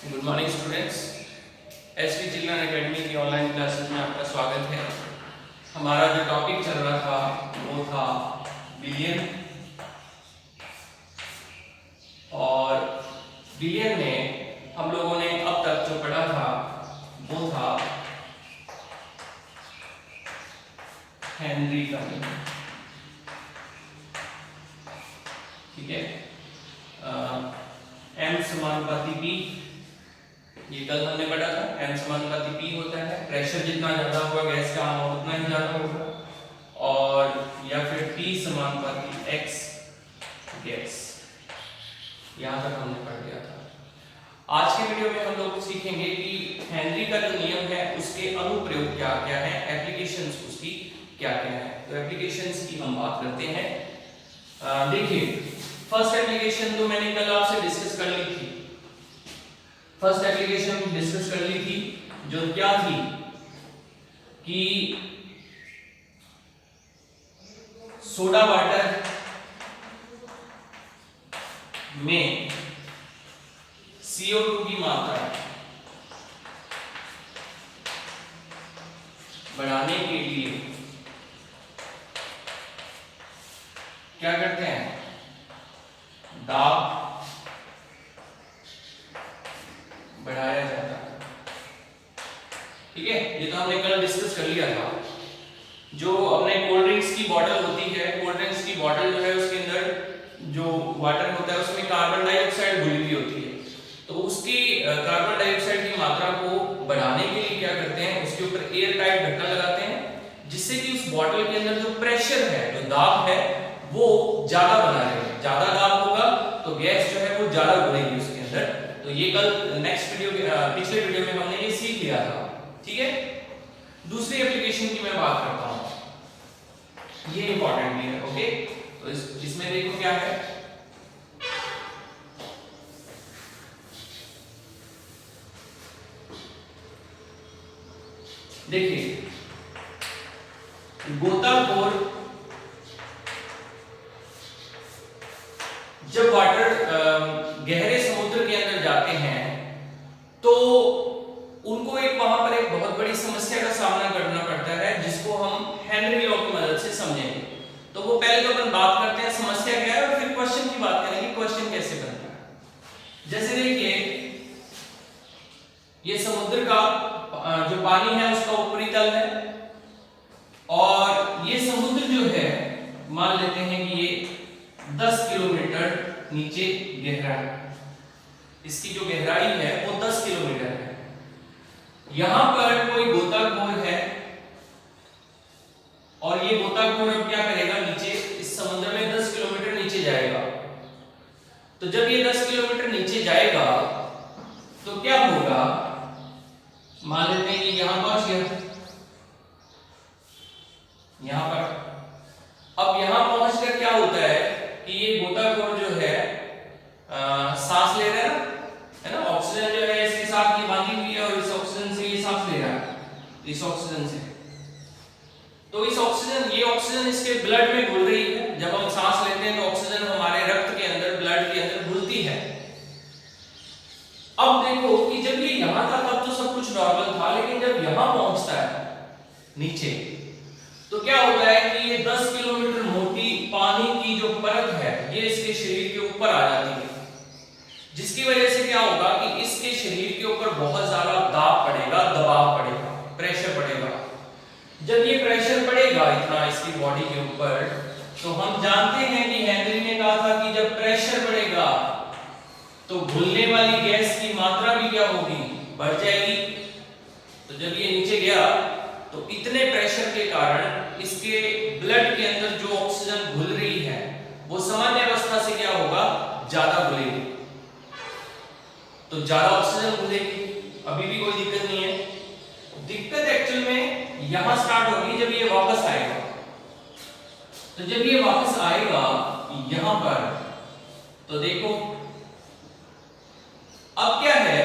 Good morning students. SV Children Academy की online classes में आपका स्वागत है। हमारा जो टॉपिक चल रहा था वो था बिलियन, और बिलियन में हम लोगों ने अब तक जो पढ़ा था वो था हेनरी का नियम। ठीक है, एम समानुपाती पी, ये कल हमने पढ़ा था। एम समानुपाती पी होता है, प्रेशर जितना ज्यादा होगा गैस का अमाउंट उतना ही ज्यादा होगा, और या फिर P समानुपाती एक्स गैस। यहां तक हमने पढ़ लिया था। आज के वीडियो में हम लोग सीखेंगे कि हेनरी का जो नियम है उसके अनुप्रयोग क्या क्या है, एप्लीकेशंस उसकी क्या क्या है। तो एप्लीकेशंस की हम बात करते हैं। देखिए, फर्स्ट एप्लीकेशन तो मैंने कल आपसे डिस्कस कर ली थी। फर्स्ट एप्लीकेशन डिस्कस कर ली थी जो क्या थी कि सोडा वाटर में CO2 की मात्रा बढ़ाने के लिए क्या करते हैं, दाब बढ़ाया जाता है। ठीक है, ये तो हमने कल डिस्कस कर लिया था। जो अपने कोल्ड ड्रिंक्स की बोतल होती है, कोल्ड ड्रिंक्स की बोतल जो है उसके अंदर जो वाटर होता है उसमें कार्बन डाइऑक्साइड घुली हुई होती है। तो उसकी कार्बन डाइऑक्साइड की मात्रा को बढ़ाने के लिए क्या करते हैं, उसके ऊपर एयर टाइट ढक्कन लगाते हैं जिससे कि उस बोतल के अंदर जो प्रेशर है, जो दाब है, वो ज्यादा बना रहे। ज्यादा दाब होगा तो गैस जो है वो ज्यादा घुलेगी उसके अंदर। तो ये कल नेक्स्ट वीडियो पिछले वीडियो में हमने ये सीख लिया था। ठीक है, दूसरी एप्लीकेशन की मैं बात करता हूं, ये इंपॉर्टेंट भी है। ओके, तो इसमें देखो क्या है, देखिए गोताखोर जब वाटर गहरे समुद्र के अंदर जाते हैं तो उनको वहां पर एक बहुत बड़ी समस्या का सामना करना पड़ता है जिसको हम हेनरी लॉ की मदद से समझेंगे। तो वो पहले तो अपन बात करते हैं समस्या क्या है और फिर क्वेश्चन की बात करेंगे, क्वेश्चन कैसे बनता है। जैसे देखिए, ये समुद्र का जो पानी है उसका ऊपरी तल है, और ये समुद्र जो है मान लेते हैं कि ये 10 किलोमीटर नीचे गहरा है। इसकी जो गहराई है वो 10 किलोमीटर है। यहां पर कोई गोताखोर है और ये गोताखोर अब क्या करेगा, नीचे इस समुद्र में 10 किलोमीटर नीचे जाएगा। तो जब ये 10 किलोमीटर नीचे जाएगा तो क्या होगा, मान लेते हैं कि यहां पहुंच गया, यहां पर। अब यहां पहुंचकर क्या होता है कि ये गोताखोर जो है सांस ले रहा है ना, ऑक्सीजन जो है इसके साथ ये बांधी हुई है और इस ऑक्सीजन से ये सांस ले रहा है, इस ऑक्सीजन से। तो इस ऑक्सीजन, ये ऑक्सीजन इसके ब्लड में घुल रही है। जब हम सांस लेते हैं तो ऑक्सीजन हमारे रक्त के अंदर, ब्लड के अंदर घुलती है। अब देखो कि जब ये यहां था तब तो सब कुछ नॉर्मल था, लेकिन जब यहां पहुंचता है नीचे तो क्या होता है कि ये 10 किलोमीटर मोटी पानी की जो परत है ये इसके शरीर के ऊपर आ जाती है, जिसकी वजह से क्या होगा कि इसके शरीर के ऊपर बहुत ज्यादा दाब पड़ेगा, दबाव पड़ेगा, प्रेशर पड़ेगा। जब ये प्रेशर पड़ेगा इतना इसकी बॉडी के ऊपर, तो हम जानते हैं कि हेनरी ने कहा था कि जब प्रेशर बढ़ेगा तो घुलने वाली गैस की मात्रा भी क्या होगी, बढ़ जाएगी। तो जब ये नीचे गया तो इतने प्रेशर के कारण इसके ब्लड के अंदर जो ऑक्सीजन घुल रही है वो सामान्य अवस्था से क्या होगा, ज्यादा घुलेगी। तो ज्यादा ऑक्सीजन घुलेगी, अभी भी कोई दिक्कत नहीं है। दिक्कत एक्चुअल में यहां स्टार्ट होगी जब ये वापस आएगा। तो जब ये वापस आएगा यहां पर, तो देखो अब क्या है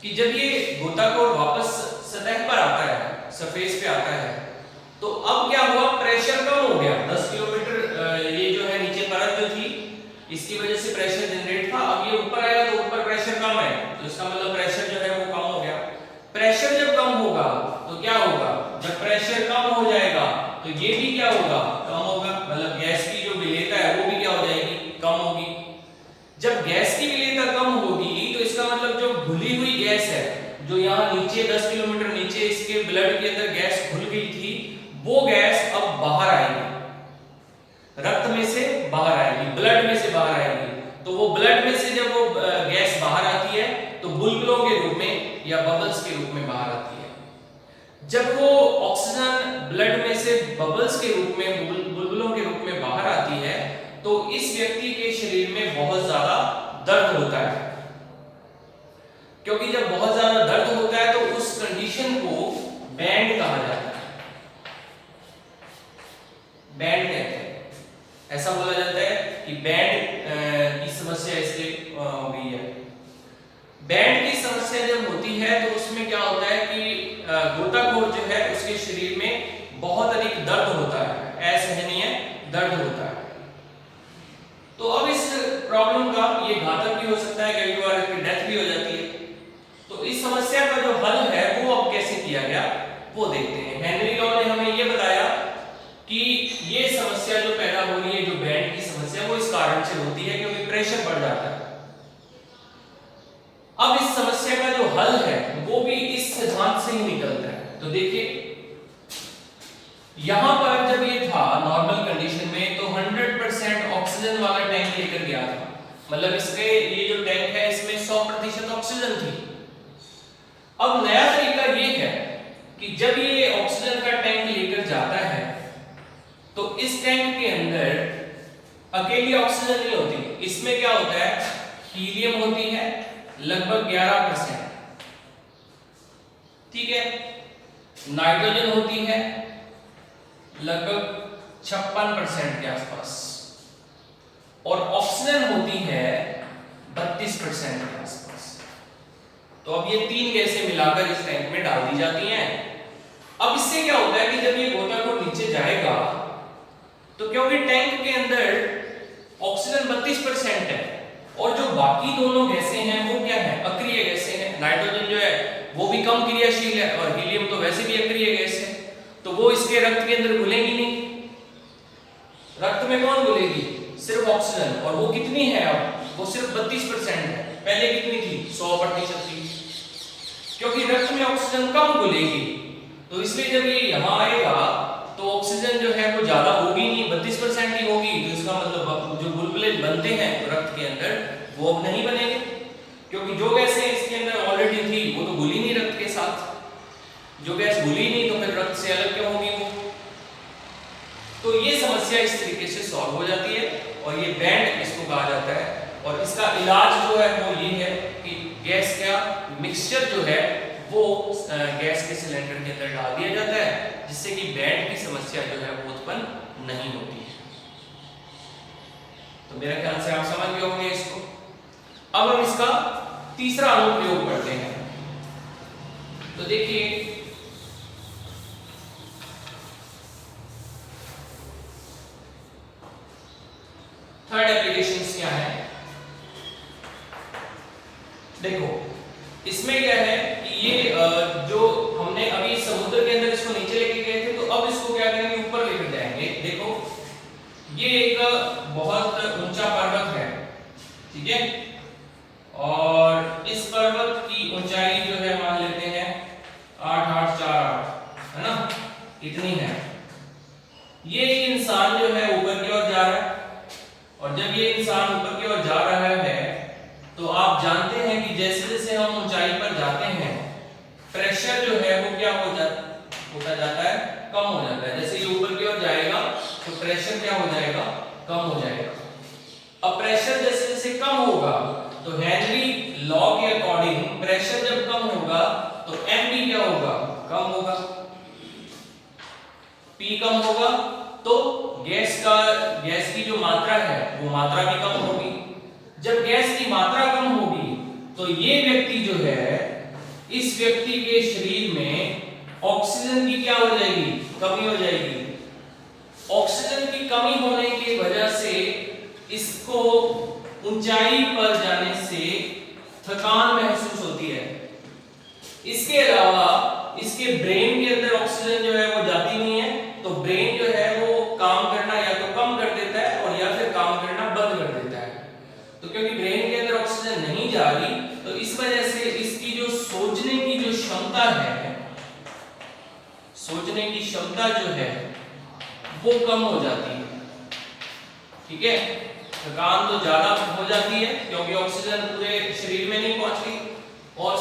कि जब ये गोताखोर वापस सतह पर आता है, सरफेस पे आता है, तो अब क्या हुआ, प्रेशर कम हो गया। 10 किलोमीटर ये जो है नीचे परत जो थी इसकी वजह से प्रेशर जनरेट था। अब ये ऊपर आया तो ऊपर प्रेशर कम है, तो इसका इसका मतलब प्रेशर जो है वो कम हो गया। प्रेशर जब कम होगा तो क्या होगा, जब प्रेशर कम हो जाएगा तो ये भी क्या होगा, कम होगा, मतलब गैस की जो विलेयता है वो भी क्या हो जाएगी, कम होगी। जब गैस की विलेयता कम होगी तो इसका मतलब जो घुली हुई गैस है, जो यहाँ नीचे 10 किलोमीटर नीचे इसके ब्लड के अंदर गैस घुल गई थी, वो गैस अब बाहर आएगी, रक्त में से बाहर आएगी, ब्लड में से बाहर आएगी। तो वो ब्लड में से जब वो गैस बाहर आती है तो बुलबुलों के रूप में या बबल्स के रूप में बाहर आती है। जब वो ऑक्सीजन ब्लड में से बबल्स के रूप में, बुलबुलों के रूप में बाहर आती है तो इस व्यक्ति के शरीर में बहुत ज्यादा दर्द होता है। क्योंकि जब बहुत ज्यादा दर्द होता है तो उस कंडीशन को बैंड कहा जाता है, बैंड कहते हैं। ऐसा बोला जाता है कि बैंड की समस्या इससे हो गई है। बैंड की समस्या जब होती है तो उसमें क्या होता है कि गोताखोर जो है उसके शरीर में बहुत अधिक दर्द होता है, असहनीय दर्द होता है। तो अब इस प्रॉब्लम का ये घातक भी हो सकता है, कई बार इसकी डेथ भी हो जाती है। तो इस समस्या का जो हल है वो अब कैसे किया गया वो देखते हैं। हेनरी लॉ ने हमें ये बताया कि ये समस्या जो पैदा हो रही है, जो बैंड की समस्या, वो इस कारण से होती है क्योंकि प्रेशर बढ़ जाता है। अब इस समस्या का जो हल है वो भी इस सिद्धांत से ही निकलता है। तो देखिए यहां पर जब ये था नॉर्मल कंडीशन में तो 100% ऑक्सीजन वाला टैंक लेकर गया था, मतलब इसके ये जो टैंक है इसमें 100% ऑक्सीजन थी। अब नया तरीका ये है कि जब ये ऑक्सीजन का टैंक लेकर जाता है तो इस टैंक के अंदर अकेली ऑक्सीजन नहीं होती, इसमें क्या होता है, हीलियम होती है लगभग 11%, ठीक है, नाइट्रोजन होती है लगभग 56% के आसपास, और ऑक्सीजन होती है 32% के आसपास। तो अब ये तीन गैसें मिलाकर इस टैंक में डाल दी जाती हैं। अब इससे क्या होता है कि जब ये गोताखोर नीचे जाएगा तो क्योंकि टैंक के अंदर ऑक्सीजन 32% है और जो बाकी दोनों गैसें हैं वो क्या है, अक्रिय गैसें हैं। नाइट्रोजन जो है वो भी कम क्रियाशील है और हीलियम तो वैसे भी अक्रिय गैस है, तो वो इसके रक्त के अंदर घुलेगी नहीं। रक्त में कौन घुलेगी, सिर्फ ऑक्सीजन, और वो कितनी है, अब वो सिर्फ 32% है, पहले कितनी थी, 100% थी। क्योंकि रक्त में ऑक्सीजन कम घुलेगी तो इसलिए जब ये यहाँ आएगा तो ऑक्सीजन जो है वो ज्यादा होगी नहीं, 32% ही होगी। तो इसका मतलब जो बुलबुले बनते हैं रक्त के अंदर वो अब नहीं बनेंगे, क्योंकि जो गैसें इसके अंदर ऑलरेडी थी वो तो घुली नहीं रक्त के साथ। जो गैस घुली नहीं तो फिर रक्त से अलग क्यों होगी वो। तो ये समस्या इस तरीके से सॉल्व हो जाती है और ये बैंड इसको कहा जाता है। और इसका इलाज जो है वो ये है कि गैस का मिक्सचर जो है वो गैस के सिलेंडर के अंदर डाल दिया जाता है, जिससे कि बैंड की समस्या जो है वो उत्पन्न नहीं होती है। तो मेरे ख्याल से आप समझ गए होंगे इसको। अब हम इसका तीसरा अनुप्रयोग पढ़ते हैं। तो देखिए थर्ड एप्लीकेशंस क्या है, देखो इसमें क्या है कि ये जो हमने अभी समुद्र के अंदर इसको नीचे लेके गए थे, तो अब इसको क्या करेंगे, ऊपर लेकर जाएंगे। देखो ये एक बहुत ऊंचा पर्वत है, ठीक है, और इस पर्वत की ऊंचाई जो है मान लेते हैं 8848 है ना, इतनी है। ये इंसान जो है ऊपर की ओर जा रहा है, और जब ये इंसान ऊपर की ओर जा रहा है तो आप जानते हैं कि जैसे जैसे हम ऊंचाई पर जाते हैं प्रेशर जो है वो क्या होता जाता है, कम हो जाता है। जैसे ये ऊपर की ओर जाएगा तो प्रेशर क्या हो जाएगा, कम हो जाएगा। अब प्रेशर जैसे जैसे कम होगा तो हेनरी लॉ के अकॉर्डिंग प्रेशर जब कम होगा तो m भी क्या होगा, कम होगा। P कम होगा तो गैस की जो मात्रा है वो मात्रा भी कम होगी। जब गैस की मात्रा कम होगी तो ये व्यक्ति जो है, इस व्यक्ति के शरीर में ऑक्सीजन की क्या हो जाएगी, कमी हो जाएगी। ऑक्सीजन की कमी होने की वजह से इसको ऊंचाई पर जाने से थकान महसूस होती ऑक्सीजन जो है वो जाती नहीं है, तो ब्रेन जो है वो काम करना या तो कम कर देता है और या फिर काम करना बंद कर देता है। तो क्योंकि ब्रेन के अंदर ऑक्सीजन नहीं जा रही, तो इस वजह से इसकी जो सोचने की जो क्षमता है, सोचने की क्षमता जो है वो कम हो जाती है। ठीक है, थकान तो ज्यादा हो जाती है क्योंकि ऑक्सीजन पूरे शरीर में नहीं पहुंच रही, और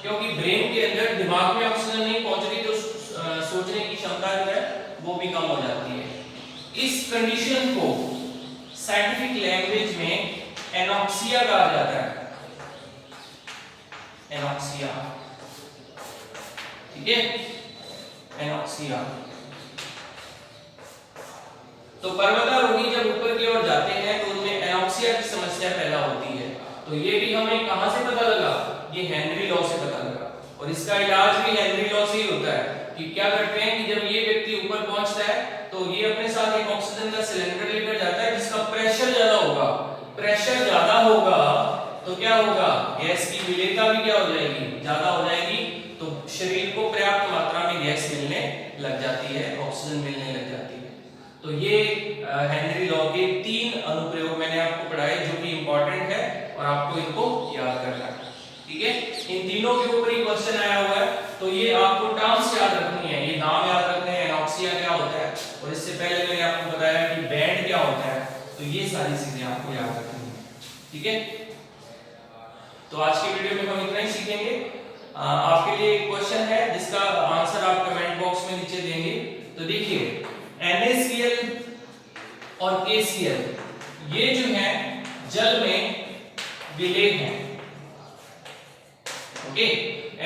क्योंकि ब्रेन के अंदर, दिमाग में ऑक्सीजन नहीं पहुंच रही, तो सोचने की क्षमता जो है वो भी कम हो जाती है। इस कंडीशन को साइंटिफिक लैंग्वेज में एनॉक्सिया कहा जाता है, एनॉक्सिया। ठीक है, एनॉक्सिया। तो पर्वतारोही जब ऊपर की ओर जाते हैं तो उनमें एनॉक्सिया की समस्या पैदा होती है। तो ये भी हमें कहां से पता लगा? ये हेनरी लॉ से पता लगा, और इसका इलाज भी हेनरी लॉ से ही होता है कि क्या करते हैं कि जब ये व्यक्ति ऊपर पहुंचता है तो ये अपने साथ एक ऑक्सीजन का सिलेंडर लेकर जाता है जिसका प्रेशर ज्यादा होगा। प्रेशर ज्यादा होगा तो क्या होगा? गैस की विलेयता भी क्या हो जाएगी? ज्यादा हो जाएगी, तो शरीर को पर्याप्त मात्रा में गैस मिलने लग जाती है, ऑक्सीजन मिलने लग जाती है। तो ये हेनरी लॉ के 3 अनुप्रयोग मैंने आपको पढ़ाए जो कि इंपॉर्टेंट है और आपको इनको याद करना है। ठीक है, इन तीनों के ऊपर ही क्वेश्चन आया हुआ है, तो ये आपको टर्म्स याद रखनी है, ये नाम याद रखने हैं। एनॉक्सिया क्या होता है, और इससे पहले मैंने आपको बताया कि बैंड क्या होता है, तो ये सारी चीजें आपको याद रखनी है। ठीक है, तो आज की वीडियो में हम इतना ही सीखेंगे। आपके लिए एक क्वेश्चन है जिसका आंसर आप कमेंट बॉक्स में नीचे देंगे। तो देखिए, NaCl और KCl ये जो है जल में विलेय हैं। ओके,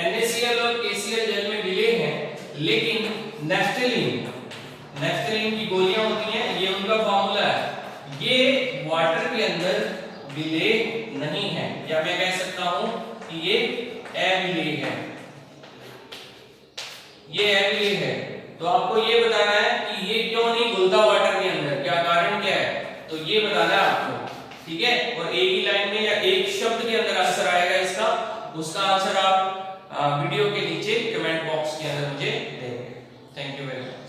NaCl और KCl जल में विलेय हैं, लेकिन नेफ्थलीन की गोलियां होती हैं, ये उनका फार्मूला है, ये वाटर के अंदर विलेय नहीं है, या मैं कह सकता हूं कि ये अविलेय है, ये अविलेय है। तो आपको ये बताना है कि ये क्यों नहीं घुलता वाटर के अंदर, क्या कारण क्या है, तो ये बताना है आपको। ठीक है, और एक ही लाइन में या एक शब्द के अंदर आंसर आएगा इसका, उसका आंसर आप वीडियो के नीचे कमेंट बॉक्स के अंदर मुझे देंगे। Thank you very much.